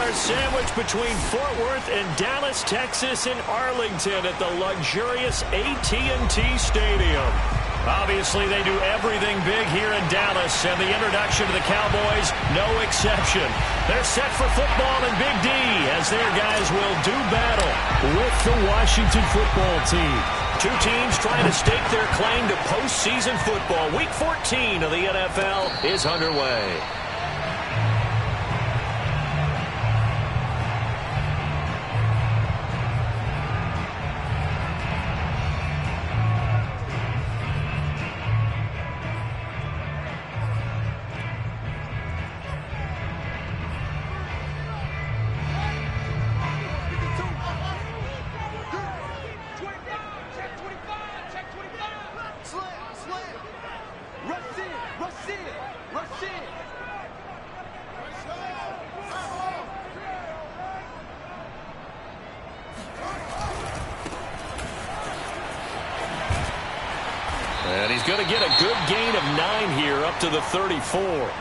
are sandwiched between Fort Worth and Dallas, Texas, and Arlington at the luxurious AT&T Stadium. Obviously, they do everything big here in Dallas, and the introduction to the Cowboys, no exception. They're set for football in Big D, as their guys will do battle with the Washington football team. Two teams trying to stake their claim to postseason football. Week 14 of the NFL is underway. And he's going to get a good gain of 9 here up to the 34.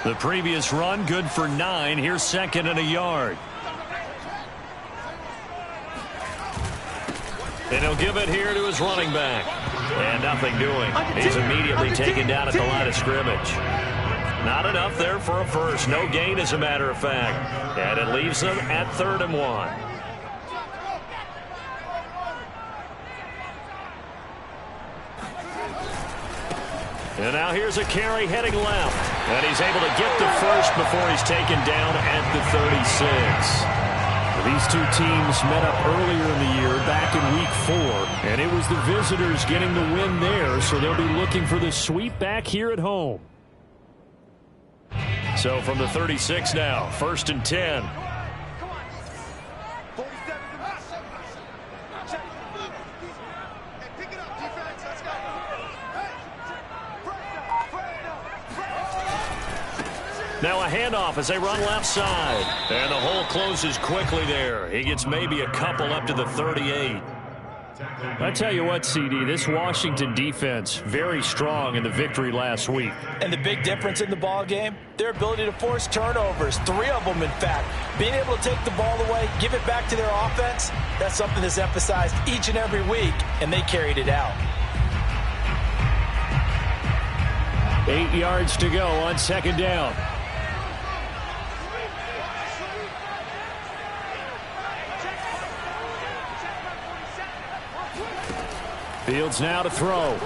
The previous run good for 9. Here's second and a yard. And he'll give it here to his running back. And nothing doing. He's immediately taken down at the line of scrimmage. Not enough there for a first. No gain, as a matter of fact. And it leaves them at 3rd and 1. And now here's a carry heading left. And he's able to get the first before he's taken down at the 36. These two teams met up earlier in the year, back in Week 4. And it was the visitors getting the win there, so they'll be looking for the sweep back here at home. So from the 36 now, 1st and 10. Now a handoff as they run left side. And the hole closes quickly there. He gets maybe a couple up to the 38. I tell you what, CD, this Washington defense, very strong in the victory last week. And the big difference in the ball game, their ability to force turnovers, 3 of them in fact. Being able to take the ball away, give it back to their offense, that's something that's emphasized each and every week, and they carried it out. 8 yards to go on 2nd down. Fields now to throw.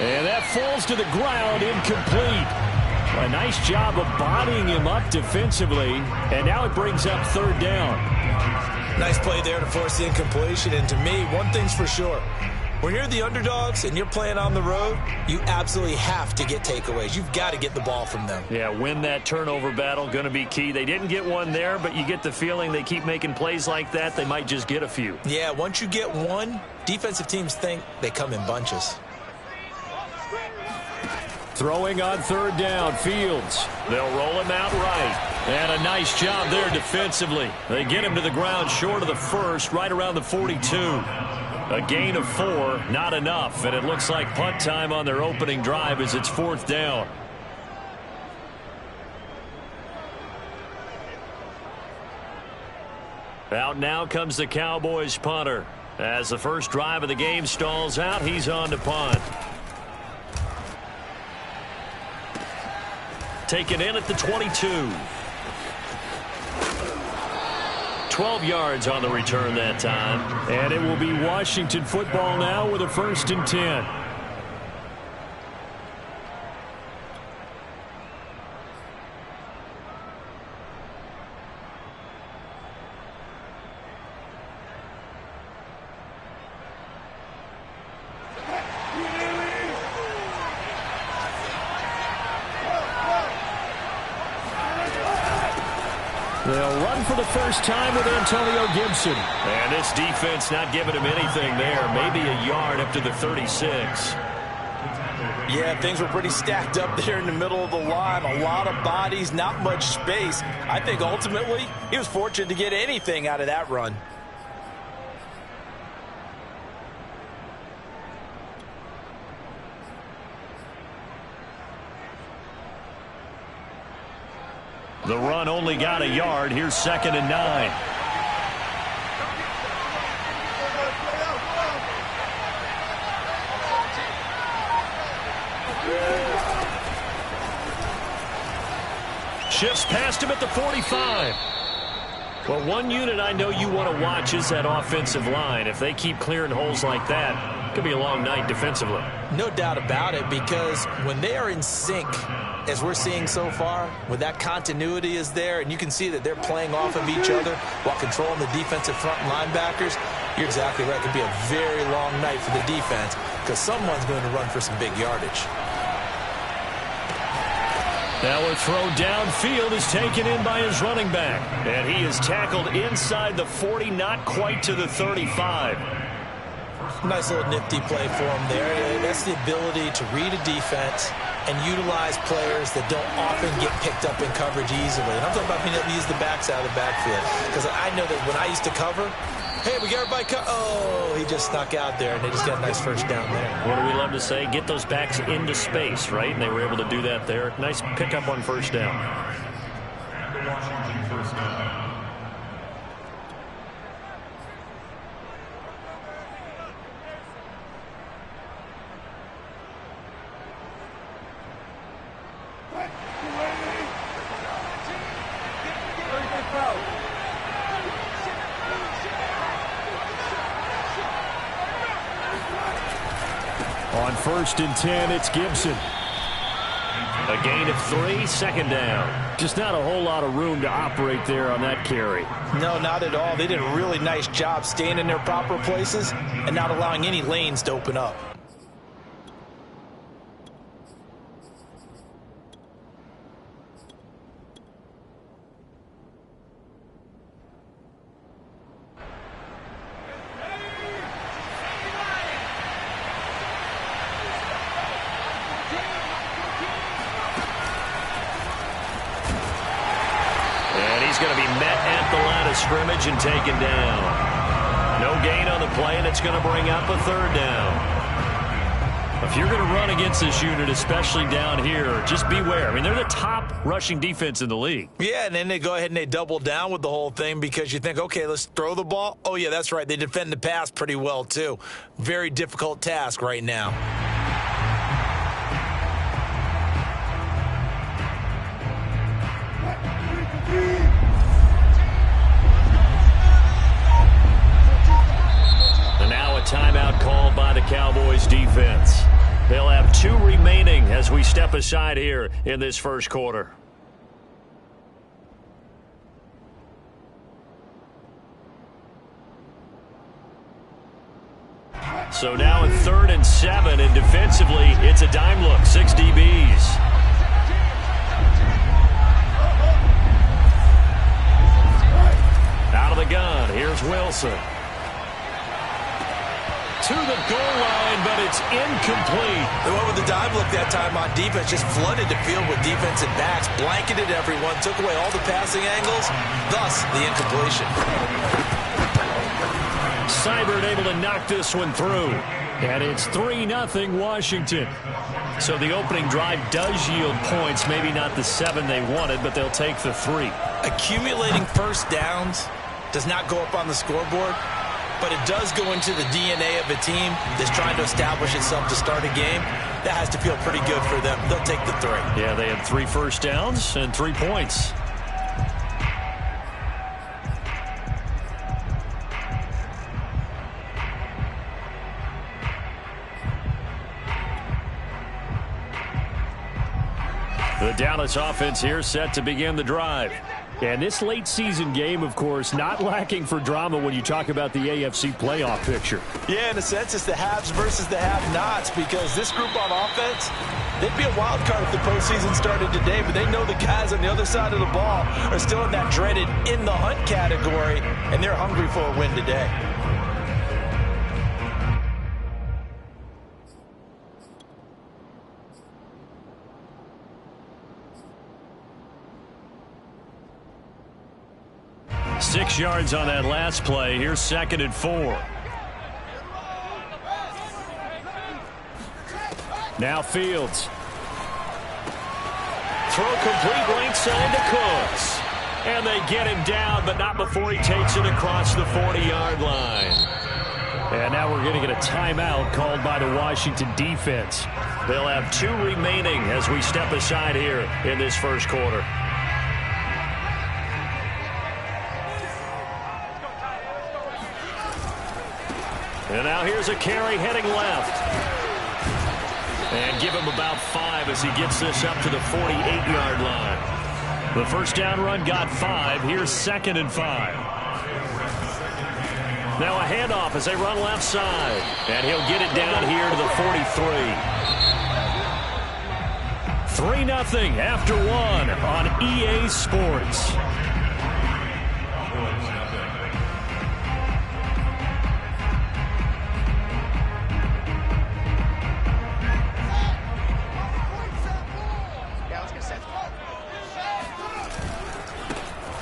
And that falls to the ground, incomplete. A nice job of bodying him up defensively. And now it brings up 3rd down. Nice play there to force the incompletion. And to me, one thing's for sure. When you're the underdogs and you're playing on the road, you absolutely have to get takeaways. You've got to get the ball from them. Yeah, win that turnover battle, going to be key. They didn't get one there, but you get the feeling they keep making plays like that, they might just get a few. Yeah, once you get one, defensive teams think they come in bunches. Throwing on 3rd down, Fields. They'll roll him out right. And a nice job there defensively. They get him to the ground short of the first, right around the 42. A gain of 4, not enough, and it looks like punt time on their opening drive as it's 4th down. Out now comes the Cowboys punter. As the first drive of the game stalls out, he's on to punt. Taken in at the 22. 12 yards on the return that time. And it will be Washington football now with a 1st and 10. They'll run for the first time with Antonio Gibson. And this defense not giving him anything there. Maybe a yard up to the 36. Yeah, things were pretty stacked up there in the middle of the line. A lot of bodies, not much space. I think ultimately he was fortunate to get anything out of that run. The run only got a yard. Here's 2nd and 9. Shifts past him at the 45. Well, one unit I know you want to watch is that offensive line. If they keep clearing holes like that, it could be a long night defensively. No doubt about it, because when they are in sync, as we're seeing so far, when that continuity is there, and you can see that they're playing off of each other while controlling the defensive front linebackers, you're exactly right. It could be a very long night for the defense because someone's going to run for some big yardage. Now a throw downfield is taken in by his running back. And he is tackled inside the 40, not quite to the 35. Nice little nifty play for him there. That's the ability to read a defense and utilize players that don't often get picked up in coverage easily. And I'm talking about being able to use the backs out of the backfield. Because I know that when I used to cover, hey, we got everybody oh, he just snuck out there, and they just got a nice first down there. What do we love to say? Get those backs into space, right? And they were able to do that there. Nice pickup on first down. On 1st and 10, it's Gibson. A gain of 3, 2nd down. Just not a whole lot of room to operate there on that carry. No, not at all. They did a really nice job staying in their proper places and not allowing any lanes to open up. He's going to be met at the line of scrimmage and taken down. No gain on the play, and it's going to bring up a 3rd down. If you're going to run against this unit, especially down here, just beware. I mean, they're the top rushing defense in the league. Yeah, and then they go ahead and they double down with the whole thing because you think, okay, let's throw the ball. Oh, yeah, that's right. They defend the pass pretty well, too. Very difficult task right now. Timeout called by the Cowboys defense. They'll have 2 remaining as we step aside here in this first quarter. So now in 3rd and 7, and defensively, it's a dime look, 6 DBs. Out of the gun, here's Wilson. To the goal line, but it's incomplete. They went with the dive look that time on defense, just flooded the field with defensive backs, blanketed everyone, took away all the passing angles, thus the incompletion. Seibert able to knock this one through. And it's 3-0 Washington. So the opening drive does yield points, maybe not the 7 they wanted, but they'll take the 3. Accumulating first downs does not go up on the scoreboard, but it does go into the DNA of a team that's trying to establish itself to start a game. That has to feel pretty good for them. They'll take the 3. Yeah, they had 3 first downs and 3 points. The Dallas offense here set to begin the drive. And this late season game, of course, not lacking for drama when you talk about the AFC playoff picture. Yeah, in a sense, it's the haves versus the have-nots, because this group on offense, they'd be a wild card if the postseason started today, but they know the guys on the other side of the ball are still in that dreaded in the hunt category, and they're hungry for a win today. Six yards on that last play. Here's 2nd and 4. Now Fields. Throw complete right side to Cooks. And they get him down, but not before he takes it across the 40-yard line. And now we're going to get a timeout called by the Washington defense. They'll have 2 remaining as we step aside here in this first quarter. And now here's a carry heading left. And give him about 5 as he gets this up to the 48-yard line. The first down run got 5. Here's 2nd and 5. Now a handoff as they run left side. And he'll get it down here to the 43. 3-0 after 1 on EA Sports.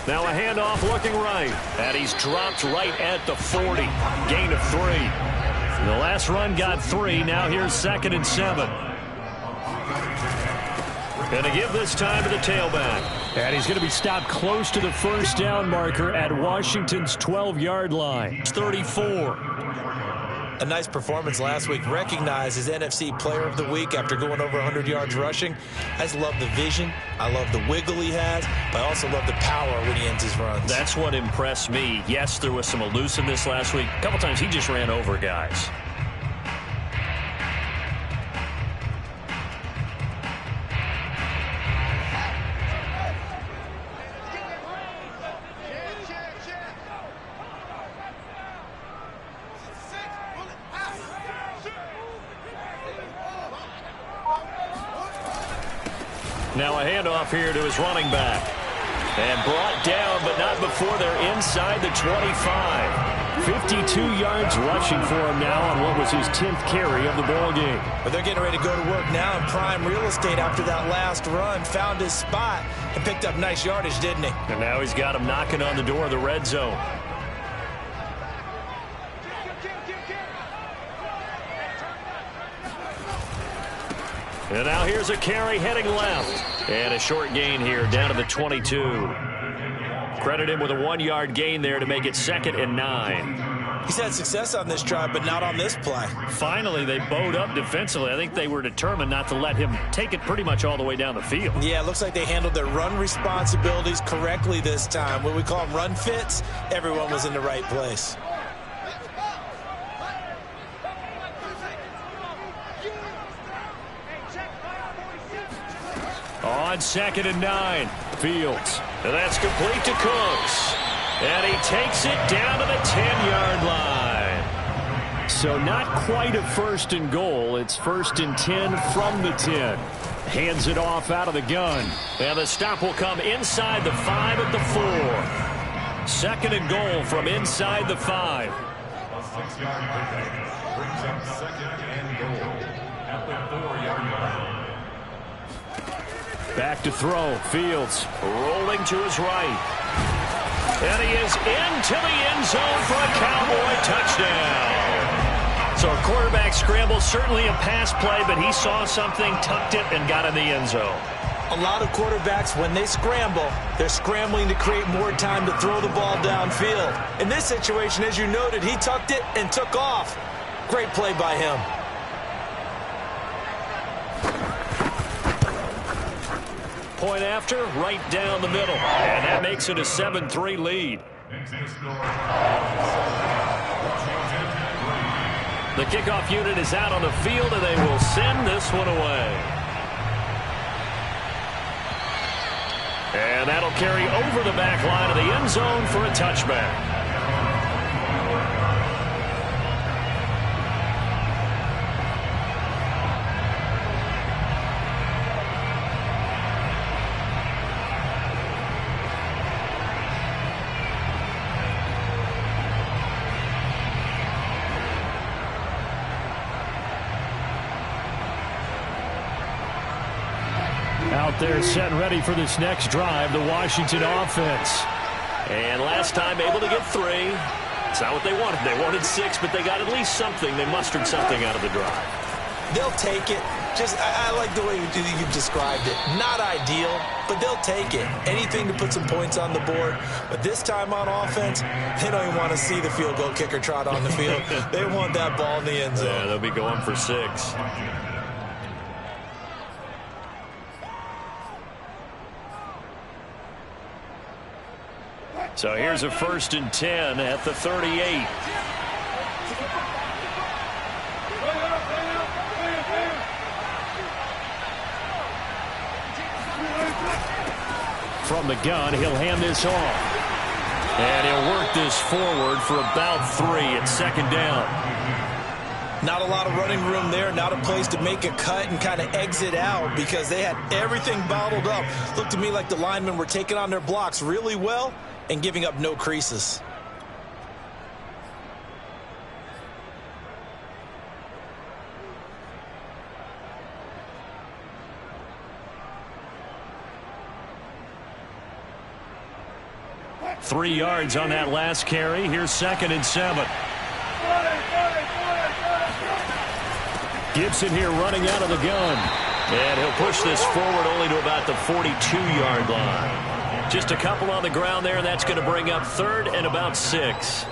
Now a handoff looking right. And he's dropped right at the 40. Gain of 3. The last run got 3. Now here's 2nd and 7. Going to give this time to the tailback. And he's going to be stopped close to the first down marker at Washington's 12-yard line. 34. A nice performance last week. Recognized as NFC Player of the Week after going over 100 yards rushing. I just love the vision. I love the wiggle he has. But I also love the power when he ends his runs. That's what impressed me. Yes, there was some elusiveness last week. A couple times he just ran over guys. Now a handoff here to his running back. And brought down, but not before they're inside the 25. 52 yards rushing for him now on what was his 10th carry of the ball game. But they're getting ready to go to work now in prime real estate after that last run. Found his spot and picked up nice yardage, didn't he? And now he's got him knocking on the door of the red zone. And now here's a carry heading left. And a short gain here down to the 22. Credit him with a 1-yard gain there to make it 2nd and 9. He's had success on this drive, but not on this play. Finally, they bowed up defensively. I think they were determined not to let him take it pretty much all the way down the field. Yeah, it looks like they handled their run responsibilities correctly this time. What we call them run fits, everyone was in the right place. On 2nd and 9, Fields. And that's complete to Cooks. And he takes it down to the 10-yard line. So not quite a 1st and goal. It's 1st and 10 from the 10. Hands it off out of the gun. And the stop will come inside the 5 at the 4. 2nd and goal from inside the 5. Brings up 2nd and goal at the 4-yard line. Back to throw. Fields rolling to his right. And he is into the end zone for a Cowboy touchdown. So a quarterback scramble, certainly a pass play, but he saw something, tucked it, and got in the end zone. A lot of quarterbacks, when they scramble, they're scrambling to create more time to throw the ball downfield. In this situation, as you noted, he tucked it and took off. Great play by him. Point after, right down the middle. And that makes it a 7-3 lead. The kickoff unit is out on the field, and they will send this one away. And that'll carry over the back line of the end zone for a touchback. Out there set and ready for this next drive, the Washington offense. And last time able to get 3. It's not what they wanted. They wanted 6, but they got at least something. They mustered something out of the drive. They'll take it. I like the way you described it. Not ideal, but they'll take it. Anything to put some points on the board. But this time on offense, they don't even want to see the field goal kicker trot on the field. They want that ball in the end zone. Yeah, they'll be going for 6. So here's a 1st and 10 at the 38. From the gun, he'll hand this off. And he'll work this forward for about 3 at 2nd down. Not a lot of running room there, not a place to make a cut and kind of exit out because they had everything bottled up. Looked to me like the linemen were taking on their blocks really well and giving up no creases. Three yards on that last carry. Here's 2nd and 7. Gibson here running out of the gun. And he'll push this forward only to about the 42-yard line. Just a couple on the ground there, and that's going to bring up 3rd and about 6.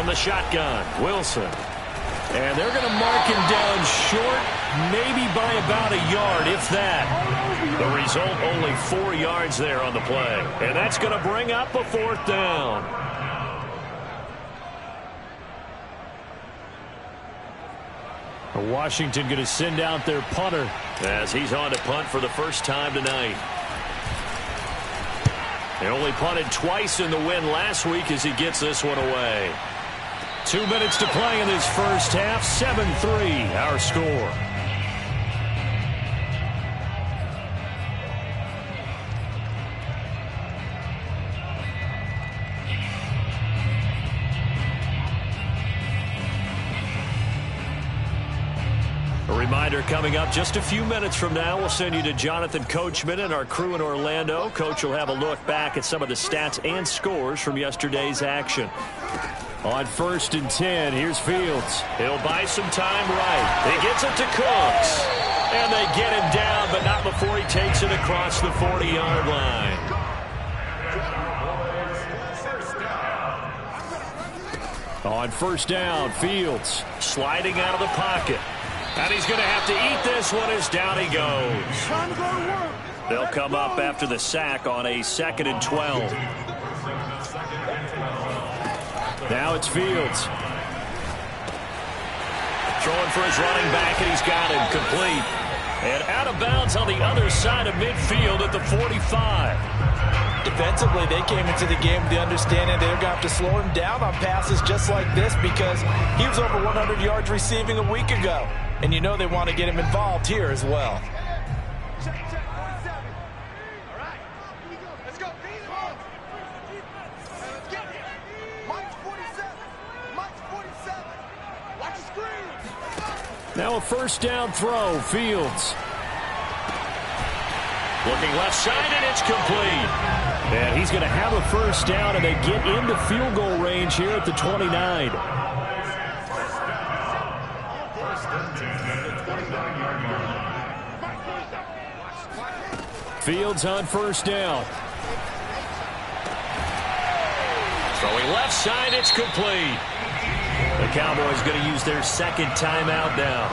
The shotgun, Wilson. And they're going to mark him down short, maybe by about a yard, if that. The result, only 4 yards there on the play. And that's going to bring up a 4th down. Washington going to send out their punter as he's on to punt for the first time tonight. They only punted twice in the win last week as he gets this one away. 2 minutes to play in this first half. 7-3 our score. A reminder coming up just a few minutes from now. We'll send you to Jonathan Coachman and our crew in Orlando. Coach will have a look back at some of the stats and scores from yesterday's action. On 1st and 10, here's Fields. He'll buy some time right. He gets it to Cooks. And they get him down, but not before he takes it across the 40-yard line. On 1st down, Fields sliding out of the pocket. And he's going to have to eat this one as down he goes. They'll come up after the sack on a 2nd and 12. Now it's Fields. Throwing for his running back, and he's got him complete. And out of bounds on the other side of midfield at the 45. Defensively, they came into the game with the understanding they're going to have to slow him down on passes just like this because he was over 100 yards receiving a week ago. And you know they want to get him involved here as well. Now a 1st down throw, Fields. Looking left side, and it's complete. And he's going to have a 1st down, and they get into field goal range here at the 29. Fields on 1st down. Throwing left side, it's complete. The Cowboys going to use their second timeout now,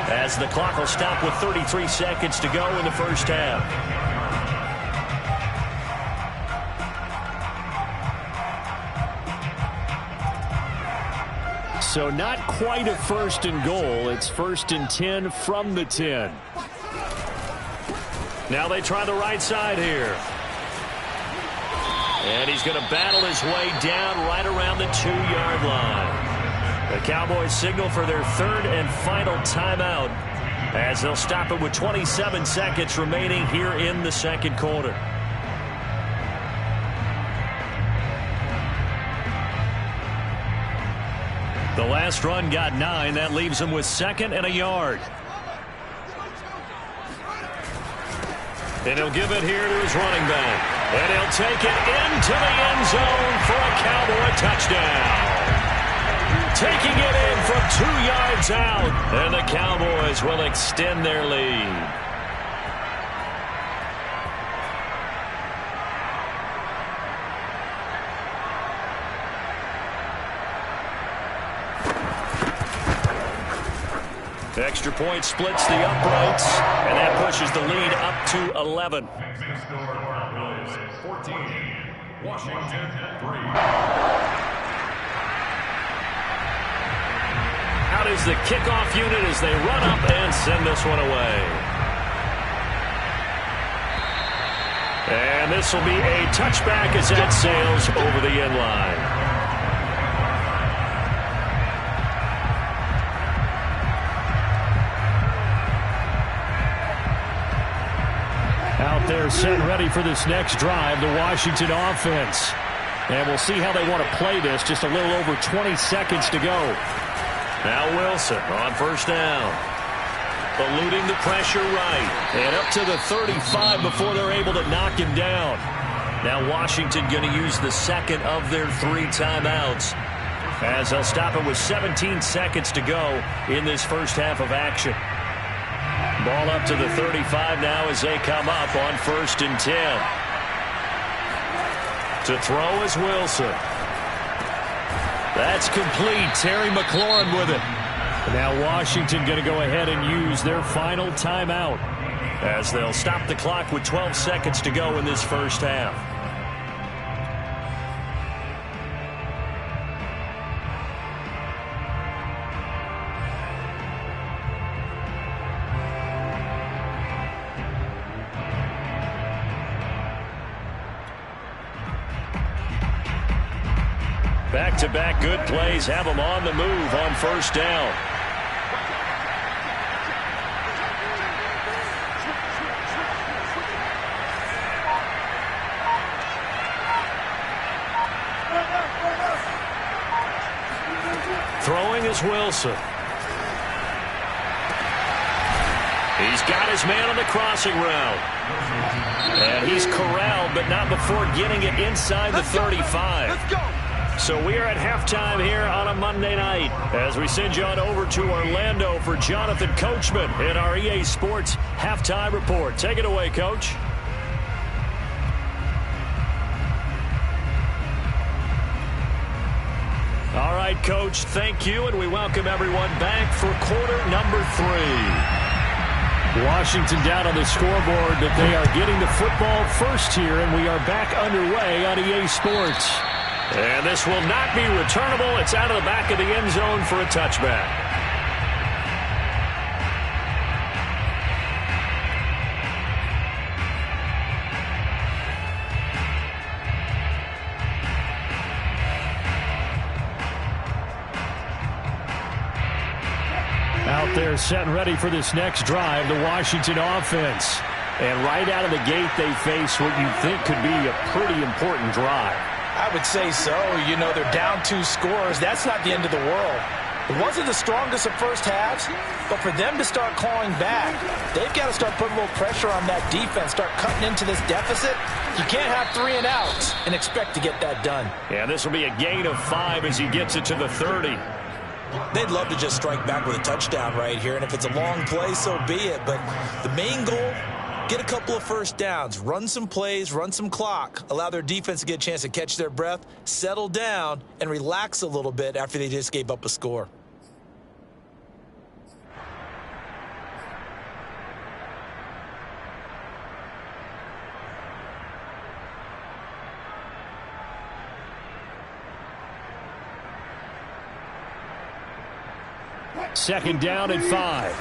as the clock will stop with 33 seconds to go in the first half. So not quite a 1st and goal. It's 1st and 10 from the 10. Now they try the right side here. And he's going to battle his way down right around the 2-yard line. The Cowboys signal for their 3rd and final timeout, as they'll stop it with 27 seconds remaining here in the second quarter. The last run got 9. That leaves him with 2nd and a yard. And he'll give it here to his running back. And he'll take it into the end zone for a Cowboy touchdown. Taking it in from 2 yards out. And the Cowboys will extend their lead. Extra point splits the uprights, and that pushes the lead up to 11. 14, Washington 3. Out is the kickoff unit as they run up and send this one away. And this will be a touchback as that sails over the end line. Out there set and ready for this next drive, the Washington offense. And we'll see how they want to play this. Just a little over 20 seconds to go. Now Wilson on first down. Eluding the pressure right. And up to the 35 before they're able to knock him down. Now Washington going to use the second of their 3 timeouts, as they'll stop it with 17 seconds to go in this first half of action. Ball up to the 35 now as they come up on 1st and 10. To throw is Wilson. That's complete. Terry McLaurin with it. Now Washington going to go ahead and use their final timeout, as they'll stop the clock with 12 seconds to go in this first half. Back-to-back good plays have them on the move on first down. Throwing is Wilson. He's got his man on the crossing route. And he's corralled, but not before getting it inside the 35. Let's go. So we are at halftime here on a Monday night, as we send you on over to Orlando for Jonathan Coachman in our EA Sports Halftime Report. Take it away, Coach. All right, Coach, thank you, and we welcome everyone back for quarter number 3. Washington down on the scoreboard, but they are getting the football first here, and we are back underway on EA Sports. And this will not be returnable. It's out of the back of the end zone for a touchback. Out there set and ready for this next drive, the Washington offense. And right out of the gate, they face what you think could be a pretty important drive. I would say so. You know, they're down 2 scores. That's not the end of the world. It wasn't the strongest of first halves, but for them to start clawing back, they've got to start putting a little pressure on that defense, start cutting into this deficit. You can't have 3 and outs and expect to get that done. Yeah, this will be a gain of 5 as he gets it to the 30. They'd love to just strike back with a touchdown right here, and if it's a long play, so be it. But the main goal, get a couple of first downs, run some plays, run some clock, allow their defense to get a chance to catch their breath, settle down, and relax a little bit after they just gave up a score. Second down and 5.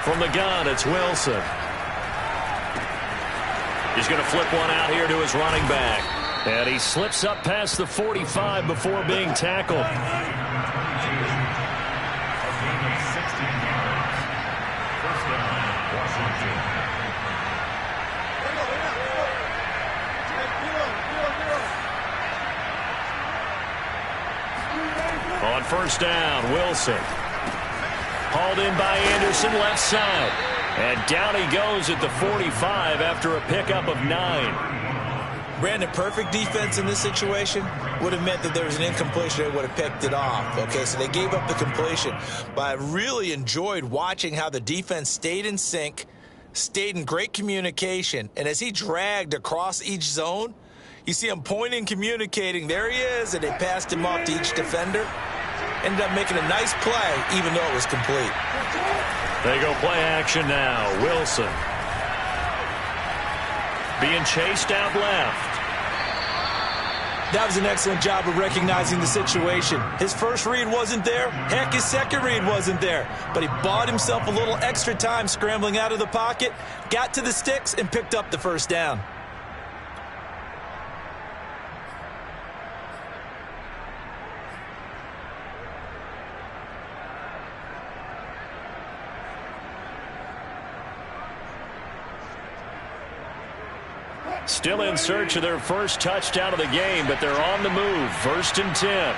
From the gun, it's Wilson. He's going to flip one out here to his running back. And he slips up past the 45 before being tackled. On first down, Wilson. Hauled in by Anderson, left side. And down he goes at the 45 after a pickup of 9. Brandon, perfect defense in this situation would have meant that there was an incompletion. They would have picked it off. Okay, so they gave up the completion. But I really enjoyed watching how the defense stayed in sync, stayed in great communication. And as he dragged across each zone, you see him pointing, communicating. There he is, and they passed him off to each defender. Ended up making a nice play, even though it was complete. They go play action now. Wilson being chased out left. That was an excellent job of recognizing the situation. His first read wasn't there. Heck, his second read wasn't there. But he bought himself a little extra time scrambling out of the pocket, got to the sticks, and picked up the first down. Still in search of their first touchdown of the game, but they're on the move. 1st and 10.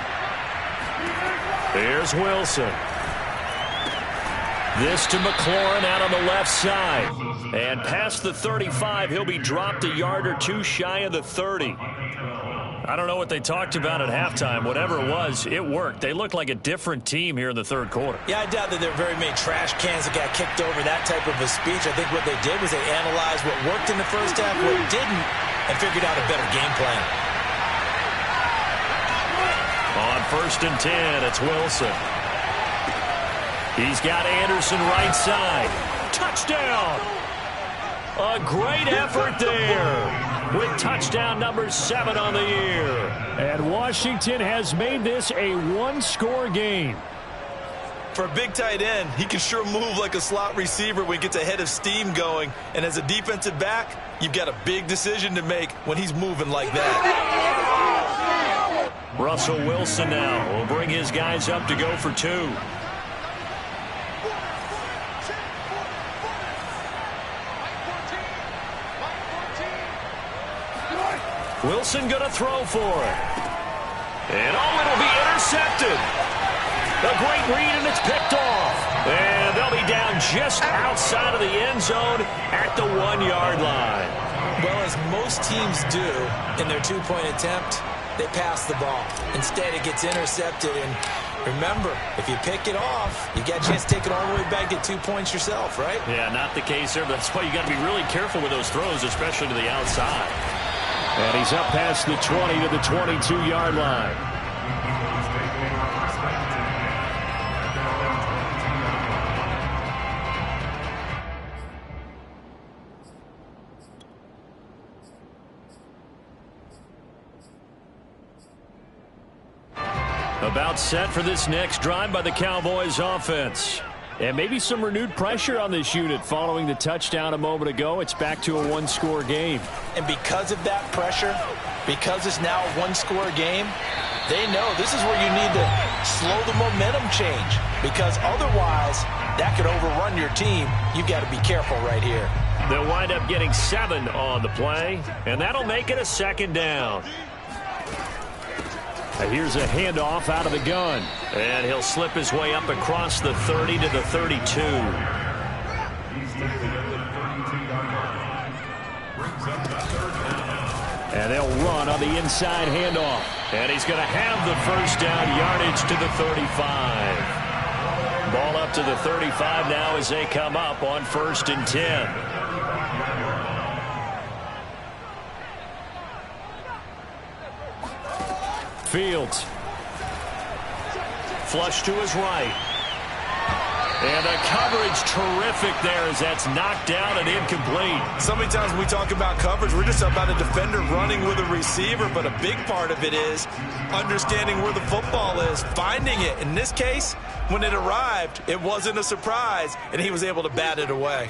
Here's Wilson. This to McLaurin out on the left side. And past the 35, he'll be dropped a yard or two shy of the 30. I don't know what they talked about at halftime. Whatever it was, it worked. They look like a different team here in the third quarter. Yeah, I doubt that there were very many trash cans that got kicked over, that type of a speech. I think what they did was they analyzed what worked in the first half, what didn't, and figured out a better game plan. On 1st and 10, it's Wilson. He's got Anderson right side. Touchdown! A great effort there, with touchdown number 7 on the year. And Washington has made this a one-score game. For a big tight end, he can sure move like a slot receiver when he gets a head of steam going. And as a defensive back, you've got a big decision to make when he's moving like that. Russell Wilson now will bring his guys up to go for 2. Wilson going to throw for it. And it'll be intercepted. A great read, and it's picked off. And they'll be down just outside of the end zone at the 1-yard line. Well, as most teams do in their two-point attempt, they pass the ball. Instead, it gets intercepted. And remember, if you pick it off, you got a chance to take it all the way back, get 2 points yourself, right? Yeah, not the case there. That's why you got to be really careful with those throws, especially to the outside. And he's up past the 20 to the 22-yard line. About set for this next drive by the Cowboys offense. And maybe some renewed pressure on this unit following the touchdown a moment ago. It's back to a one-score game. And because of that pressure, because it's now a one-score game, they know this is where you need to slow the momentum change. Because otherwise, that could overrun your team. You've got to be careful right here. They'll wind up getting 7 on the play, and that'll make it a 2nd down. Here's a handoff out of the gun. And he'll slip his way up across the 30 to the 32. And they'll run on the inside handoff. And he's going to have the first down, yardage to the 35. Ball up to the 35 now as they come up on 1st and 10. Fields. Flush to his right. And the coverage terrific there as that's knocked down and incomplete. So many times when we talk about coverage, we're just about a defender running with a receiver, but a big part of it is understanding where the football is, finding it. In this case, when it arrived, it wasn't a surprise, and he was able to bat it away.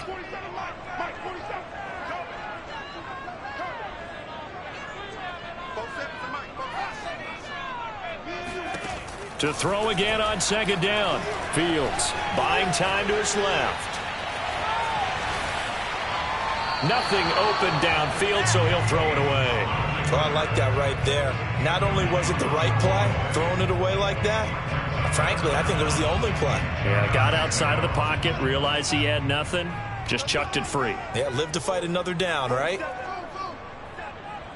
To throw again on 2nd down. Fields buying time to his left. Nothing open downfield, so he'll throw it away. Well, I like that right there. Not only was it the right play, throwing it away like that, frankly, I think it was the only play. Yeah, got outside of the pocket, realized he had nothing, just chucked it free. Yeah, live to fight another down, right?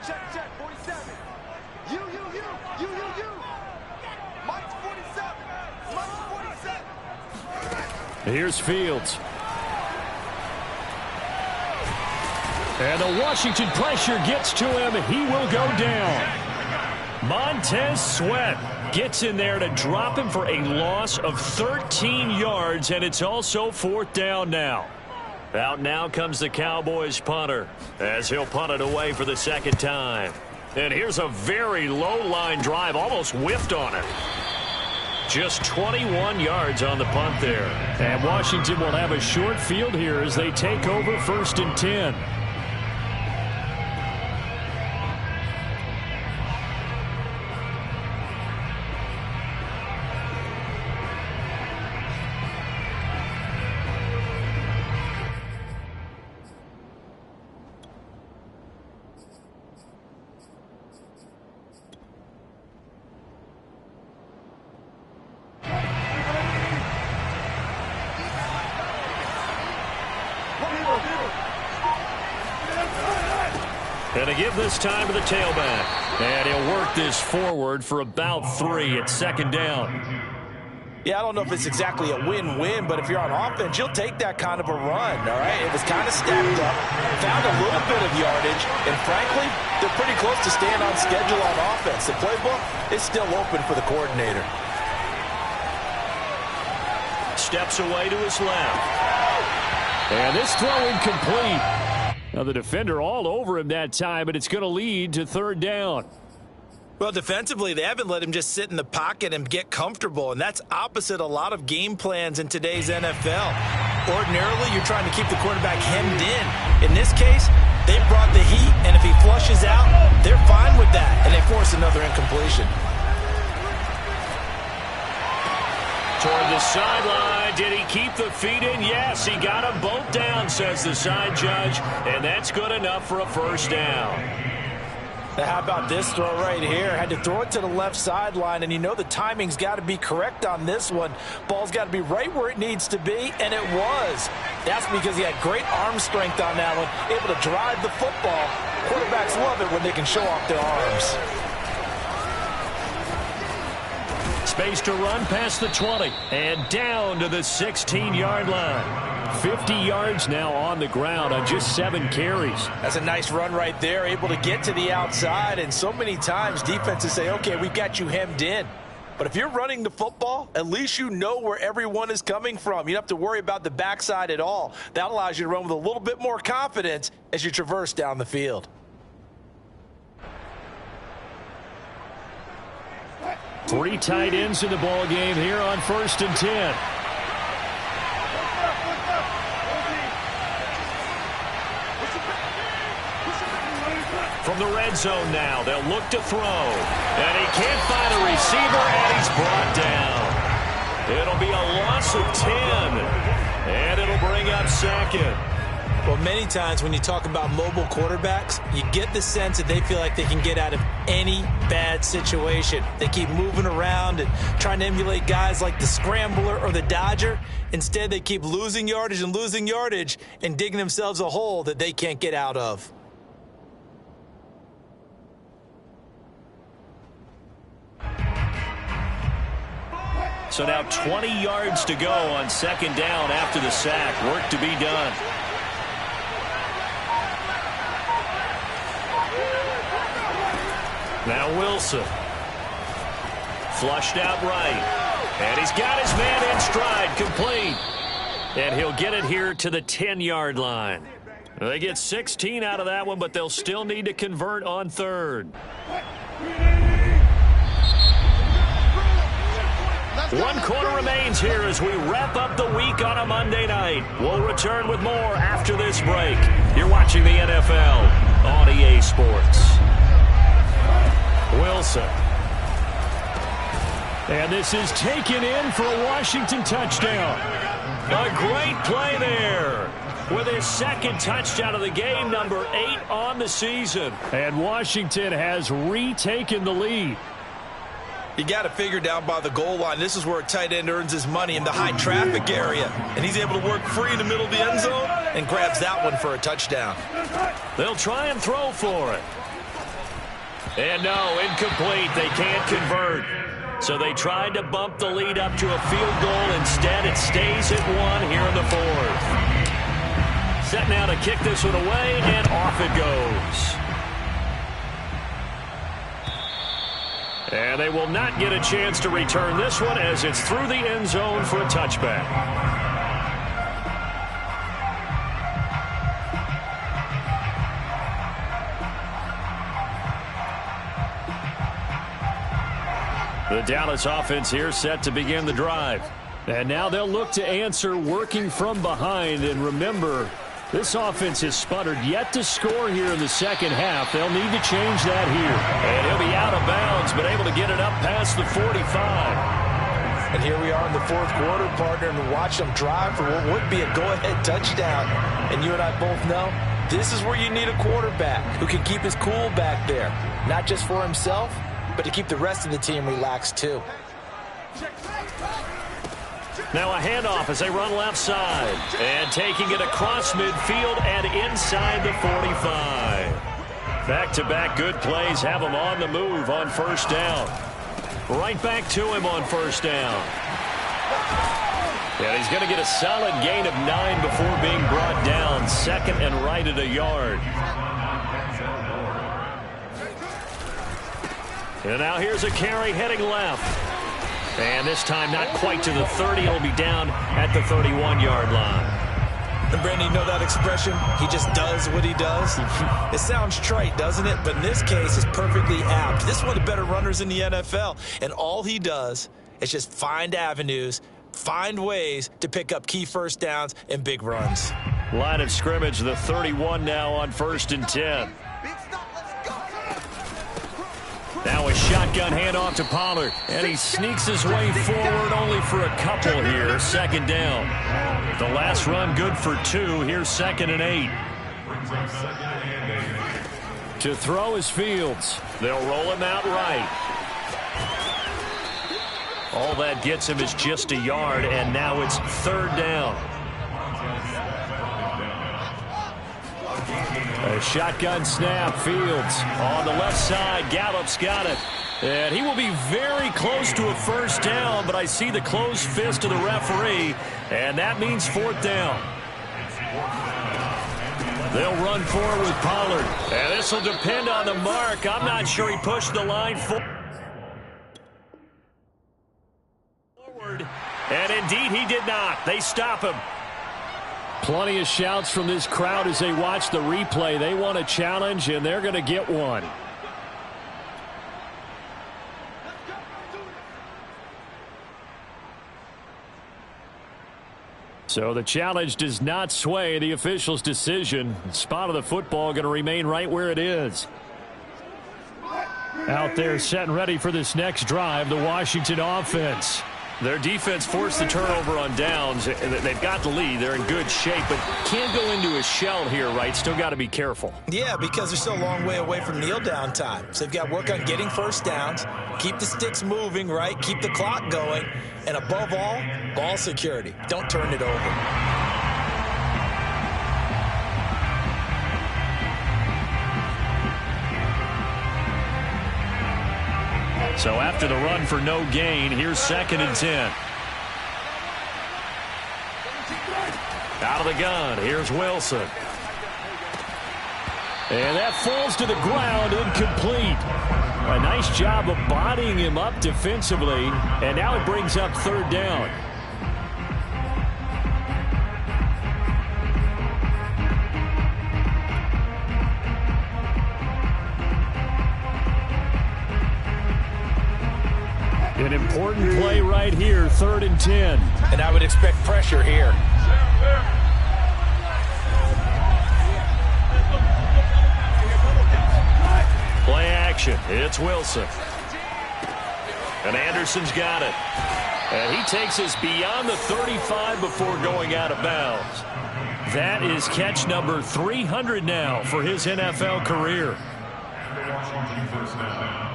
Check, 47. You. Mike's 47. Mike's 47. Here's Fields. And the Washington pressure gets to him. He will go down. Montez Sweat gets in there to drop him for a loss of 13 yards, and it's also 4th down now. Out now comes the Cowboys punter as he'll punt it away for the 2nd time. And here's a very low-line drive, almost whiffed on it. Just 21 yards on the punt there. And Washington will have a short field here as they take over 1st and 10. And to give this time to the tailback. And he'll work this forward for about 3 at 2nd down. Yeah, I don't know if it's exactly a win-win, but if you're on offense, you'll take that kind of a run, all right? It was kind of stacked up, found a little bit of yardage, and frankly, they're pretty close to staying on schedule on offense. The playbook is still open for the coordinator. Steps away to his left. And this throw incomplete. Now the defender all over him that time, but it's going to lead to 3rd down. Well, defensively, they haven't let him just sit in the pocket and get comfortable, and that's opposite a lot of game plans in today's NFL. Ordinarily, you're trying to keep the quarterback hemmed in. In this case, they brought the heat, and if he flushes out, they're fine with that, and they force another incompletion. Toward the sideline. Did he keep the feet in? Yes, he got them both down, says the side judge, and that's good enough for a 1st down. Now, how about this throw right here? Had to throw it to the left sideline, and you know the timing's got to be correct on this one. Ball's got to be right where it needs to be, and it was. That's because he had great arm strength on that one, able to drive the football. Quarterbacks love it when they can show off their arms. Space to run past the 20 and down to the 16-yard line. 50 yards now on the ground on just 7 carries. That's a nice run right there, able to get to the outside, and so many times defenses say, okay, we've got you hemmed in. But if you're running the football, at least you know where everyone is coming from. You don't have to worry about the backside at all. That allows you to run with a little bit more confidence as you traverse down the field. Three tight ends in the ball game here on 1st and 10. From the red zone now, they'll look to throw. And he can't find a receiver, and he's brought down. It'll be a loss of 10. And it'll bring up 2nd. Well, many times when you talk about mobile quarterbacks, you get the sense that they feel like they can get out of any bad situation. They keep moving around and trying to emulate guys like the Scrambler or the Dodger. Instead, they keep losing yardage and digging themselves a hole that they can't get out of. So now 20 yards to go on second down after the sack. Work to be done. Now Wilson. Flushed out right. And he's got his man in stride, complete. And he'll get it here to the 10-yard line. They get 16 out of that one, but they'll still need to convert on third. 1 quarter remains here as we wrap up the week on a Monday night. We'll return with more after this break. You're watching the NFL on EA Sports. Wilson. And this is taken in for a Washington touchdown. A great play there with his second touchdown of the game, number 8 on the season. And Washington has retaken the lead. You got it figured down by the goal line. This is where a tight end earns his money, in the high traffic area. And he's able to work free in the middle of the end zone and grabs that one for a touchdown. They'll try and throw for it. And no, incomplete. They can't convert. So they tried to bump the lead up to a field goal. Instead, it stays at 1 here in the fourth. Set now to kick this one away, and off it goes. And they will not get a chance to return this one as it's through the end zone for a touchback. The Dallas offense here set to begin the drive. And now they'll look to answer working from behind. And remember, this offense has sputtered yet to score here in the second half. They'll need to change that here. And he'll be out of bounds, but able to get it up past the 45. And here we are in the fourth quarter, partner, and watch them drive for what would be a go-ahead touchdown. And you and I both know this is where you need a quarterback who can keep his cool back there. Not just for himself, but to keep the rest of the team relaxed too. Now a handoff as they run left side. And taking it across midfield and inside the 45. Back-to-back good plays have him on the move on first down. Right back to him on first down. And he's going to get a solid gain of 9 before being brought down. Second and right at a yard. And now here's a carry heading left. And this time not quite to the 30. He'll be down at the 31-yard line. And Brandon, you know that expression? He just does what he does. It sounds trite, doesn't it? But in this case, it's perfectly apt. This is one of the better runners in the NFL. And all he does is just find avenues, find ways to pick up key first downs and big runs. Line of scrimmage, the 31 now on 1st and 10. Now a shotgun handoff to Pollard. And he sneaks his way forward only for a couple here. Second down. The last run good for 2. Here's 2nd and 8. To throw is Fields. They'll roll him out right. All that gets him is just a yard, and now it's 3rd down. A shotgun snap. Fields on the left side. Gallup's got it. And he will be very close to a first down, but I see the closed fist of the referee, and that means 4th down. They'll run forward with Pollard. And this will depend on the mark. I'm not sure he pushed the line forward. And indeed he did not. They stop him. Plenty of shouts from this crowd as they watch the replay. They want a challenge, and they're going to get one. So the challenge does not sway the official's decision. Spot of the football going to remain right where it is. Out there set and ready for this next drive, the Washington offense. Their defense forced the turnover on downs. They've got the lead. They're in good shape, but can't go into a shell here, right? Still got to be careful. Yeah, because they're still a long way away from kneel down time. So they've got to work on getting first downs, keep the sticks moving, right? Keep the clock going. And above all, ball security. Don't turn it over. So after the run for no gain, here's 2nd and 10. Out of the gun, here's Wilson. And that falls to the ground, incomplete. A nice job of bodying him up defensively, and now it brings up third down. An important play right here, 3rd and 10. And I would expect pressure here. Play action. It's Wilson. And Anderson's got it. And he takes us beyond the 35 before going out of bounds. That is catch number 300 now for his NFL career. Washington first down.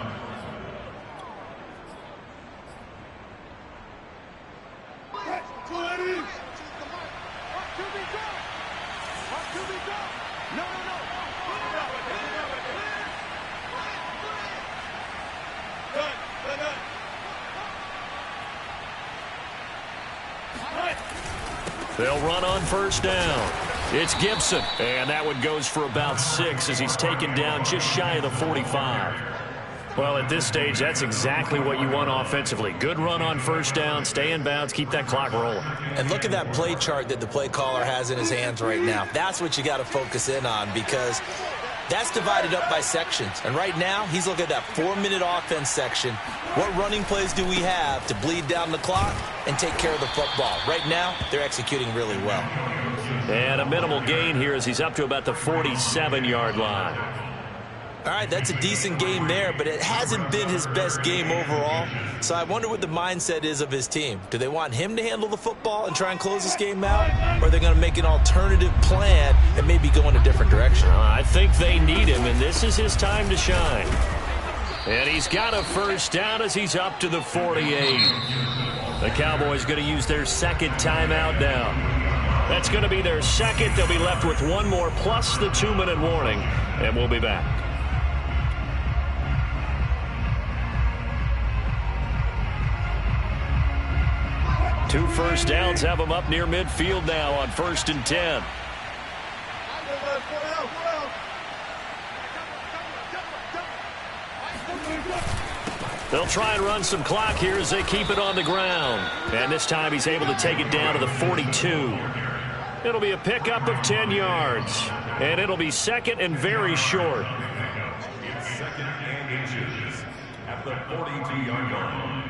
They'll run on first down. It's Gibson, and that one goes for about 6 as he's taken down just shy of the 45. Well, at this stage, that's exactly what you want offensively. Good run on first down, stay in bounds, keep that clock rolling. And look at that play chart that the play caller has in his hands right now. That's what you got to focus in on, because that's divided up by sections. And right now, he's looking at that 4-minute offense section. What running plays do we have to bleed down the clock and take care of the football? Right now, they're executing really well. And a minimal gain here as he's up to about the 47-yard line. All right, that's a decent game there, but it hasn't been his best game overall. So I wonder what the mindset is of his team. Do they want him to handle the football and try and close this game out? Or are they going to make an alternative plan and maybe go in a different direction? I think they need him, and this is his time to shine. And he's got a first down as he's up to the 48. The Cowboys going to use their second timeout now. That's going to be their second. They'll be left with one more plus the 2-minute warning, and we'll be back. 2 first downs have them up near midfield now on 1st and 10. They'll try and run some clock here as they keep it on the ground. And this time he's able to take it down to the 42. It'll be a pickup of 10 yards. And it'll be second and very short. It's 2nd and inches at the 42-yard line.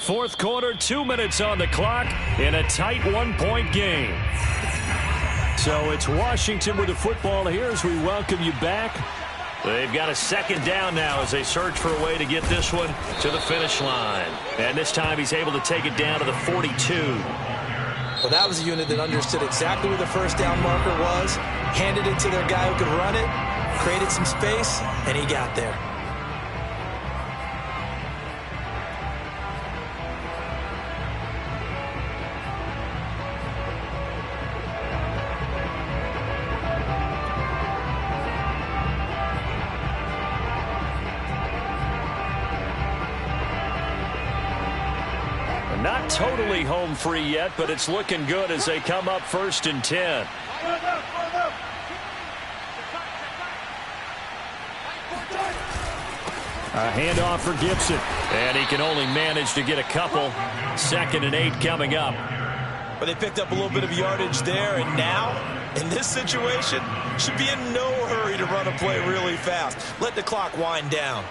Fourth quarter, 2 minutes on the clock in a tight 1-point game. So it's Washington with the football here as we welcome you back. They've got a second down now as they search for a way to get this one to the finish line. And this time he's able to take it down to the 42. Well, that was a unit that understood exactly where the first down marker was, handed it to their guy who could run it, created some space, and he got there. Not totally home free yet, but it's looking good as they come up 1st and 10. A handoff for Gibson. And he can only manage to get a couple. 2nd and 8 coming up. But they picked up a little bit of yardage there, and now, in this situation, should be in no hurry to run a play really fast. Let the clock wind down.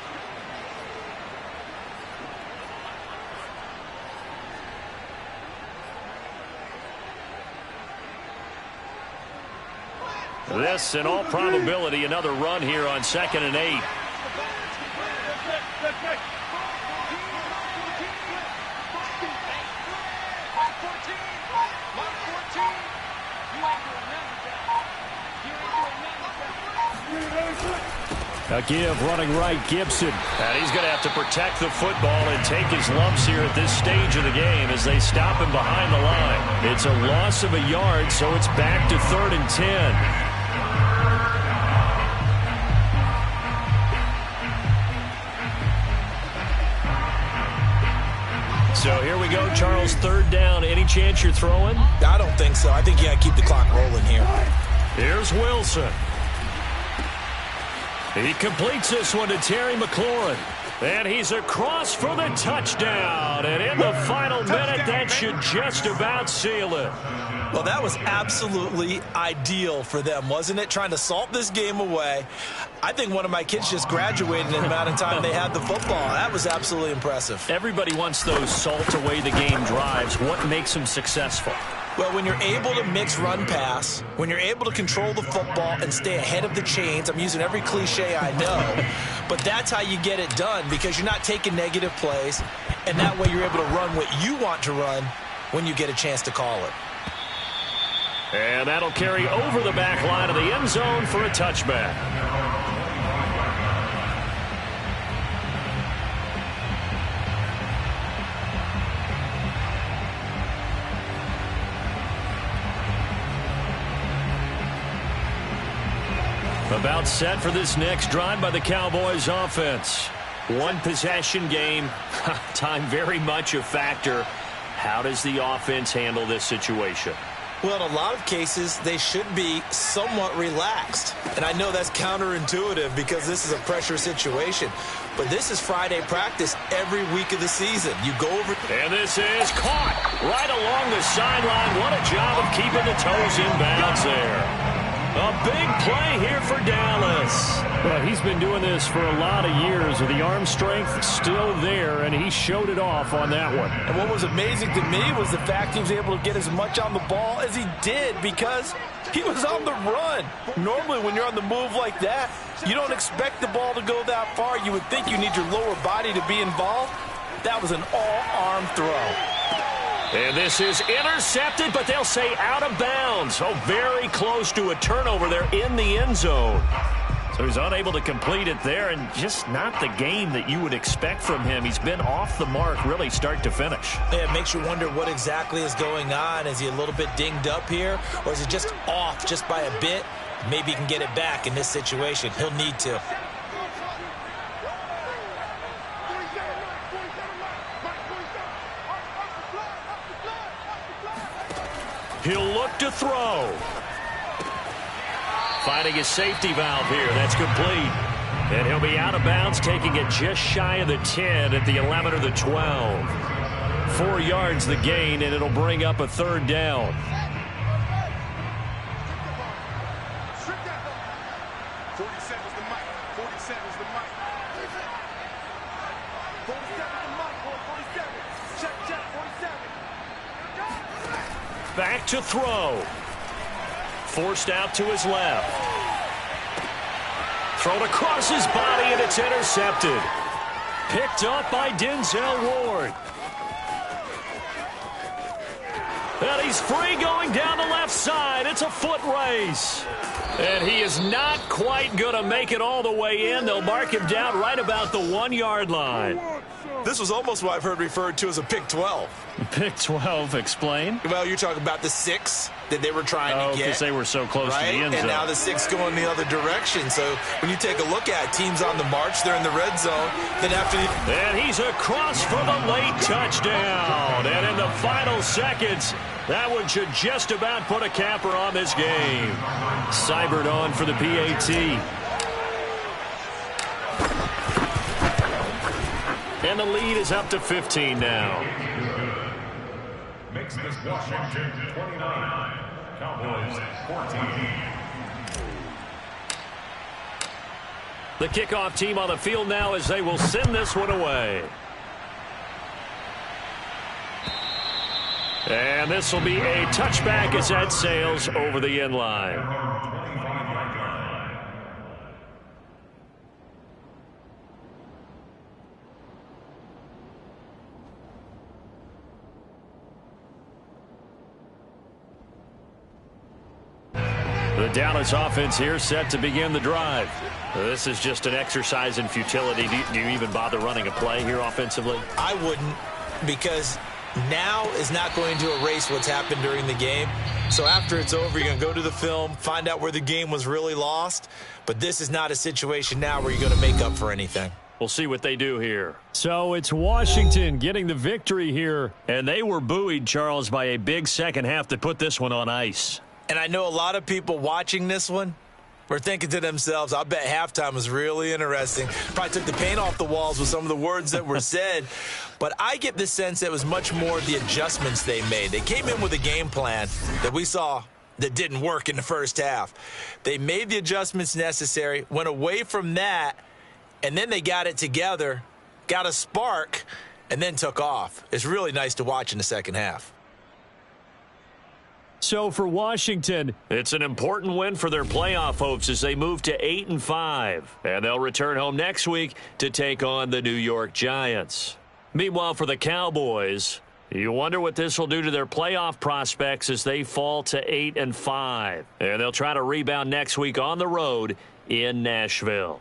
This, in all probability, another run here on 2nd and 8. A give running right, Gibson. And he's going to have to protect the football and take his lumps here at this stage of the game as they stop him behind the line. It's a loss of a yard, so it's back to 3rd and 10. So here we go, Charles, 3rd down. Any chance you're throwing? I don't think so. I think you got to keep the clock rolling here. Here's Wilson. He completes this one to Terry McLaurin. And he's across for the touchdown. And in the final minute, that should just about seal it. Well, that was absolutely ideal for them, wasn't it? Trying to salt this game away. I think one of my kids just graduated in the amount of time they had the football. That was absolutely impressive. Everybody wants those salt-away-the-game drives. What makes them successful? Well, when you're able to mix run-pass, when you're able to control the football and stay ahead of the chains, I'm using every cliche I know, but that's how you get it done because you're not taking negative plays, and that way you're able to run what you want to run when you get a chance to call it. And that'll carry over the back line of the end zone for a touchback. About set for this next drive by the Cowboys offense. One possession game. Time very much a factor. How does the offense handle this situation? Well, in a lot of cases, they should be somewhat relaxed. And I know that's counterintuitive because this is a pressure situation. But this is Friday practice every week of the season. You go over. And this is caught right along the sideline. What a job of keeping the toes in bounds there. A big play here for Dallas. Well, he's been doing this for a lot of years with the arm strength still there, and he showed it off on that one. And what was amazing to me was the fact he was able to get as much on the ball as he did because he was on the run. Normally when you're on the move like that, you don't expect the ball to go that far. You would think you need your lower body to be involved. That was an all-arm throw. And this is intercepted, but they'll say out of bounds. Oh, very close to a turnover there in the end zone. So he's unable to complete it there, and just not the game that you would expect from him. He's been off the mark really start to finish. Yeah, it makes you wonder what exactly is going on. Is he a little bit dinged up here, or is it just off just by a bit? Maybe he can get it back in this situation. He'll need to. He'll look to throw. Finding his safety valve here. That's complete. And he'll be out of bounds, taking it just shy of the 10 at the 11 or the 12. 4 yards the gain, and it'll bring up a 3rd down. Back to throw. Forced out to his left. Thrown across his body, and it's intercepted. Picked up by Denzel Ward. And he's free going down the left side. It's a foot race. And he is not quite going to make it all the way in. They'll mark him down right about the 1-yard line. This was almost what I've heard referred to as a pick 12. Pick 12, explain. Well, you're talking about the 6 that they were trying to get. Because they were so close to the end zone. And now the 6 going the other direction. So when you take a look at teams on the march, they're in the red zone. Then after and he's across for the late touchdown. And in the final seconds, that one should just about put a capper on this game. Seibert on for the PAT. And the lead is up to 15 now. Makes this Washington 29, Cowboys 14. The kickoff team on the field now as they will send this one away. And this will be a touchback as that sails over the end line. The Dallas offense here set to begin the drive. This is just an exercise in futility. Do you even bother running a play here offensively? I wouldn't, because now is not going to erase what's happened during the game. So after it's over, you're going to go to the film, find out where the game was really lost. But this is not a situation now where you're going to make up for anything. We'll see what they do here. So it's Washington getting the victory here. And they were buoyed, Charles, by a big second half that put this one on ice. And I know a lot of people watching this one were thinking to themselves, I bet halftime was really interesting. Probably took the paint off the walls with some of the words that were said. But I get the sense that it was much more the adjustments they made. They came in with a game plan that we saw that didn't work in the first half. They made the adjustments necessary, went away from that, and then they got it together, got a spark, and then took off. It's really nice to watch in the second half. So for Washington, it's an important win for their playoff hopes as they move to 8-5. And they'll return home next week to take on the New York Giants. Meanwhile, for the Cowboys, you wonder what this will do to their playoff prospects as they fall to 8-5. And they'll try to rebound next week on the road in Nashville.